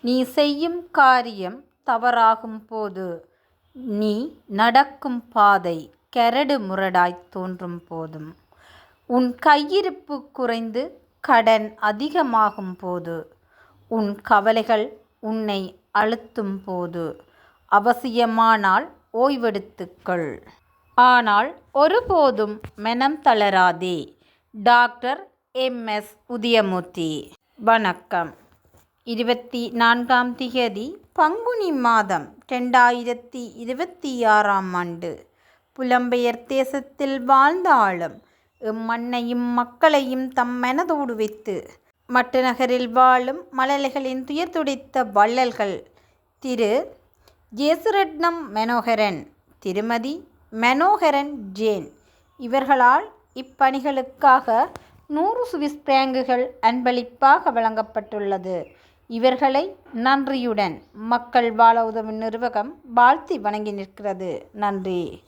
நீ செய்யும் காரியம் தவறாகும் போது, நீ நடக்கும் பாதை கரடு முரடாய்த் தோன்றும் போதும், உன் கையிருப்பு குறைந்து கடன் அதிகமாகும் போது, உன் கவலைகள் உன்னை அழுத்தும் போது, அவசியமானால் ஓய்வெடுத்துக்கொள். ஆனால் ஒருபோதும் மனம் தளராதே. Doctor MS. உதயமூர்த்தி. வணக்கம். 24 பங்குனி மாதம் 2026 புலம்பெயர் தேசத்தில் வாழ்ந்தாலும் எம்மண்ணையும் மக்களையும் தம் மனதோடு வைத்து மட்டு நகரில் வாழும் மழலைகளின் துயர் துடைத்த வள்ளல்கள் திரு ஜேசுரட்னம் மனோகரன், திருமதி மனோகரன் ஜேன் இவர்களால் இப்பணிகளுக்காக 100 சுவிஸ் பிராங்குகள் அன்பளிப்பாக வழங்கப்பட்டுள்ளது. இவர்களை நன்றியுடன் மக்கள் வாழ உதவும் நிறுவகம் வாழ்த்தி வணங்கி நிற்கிறது. நன்றி.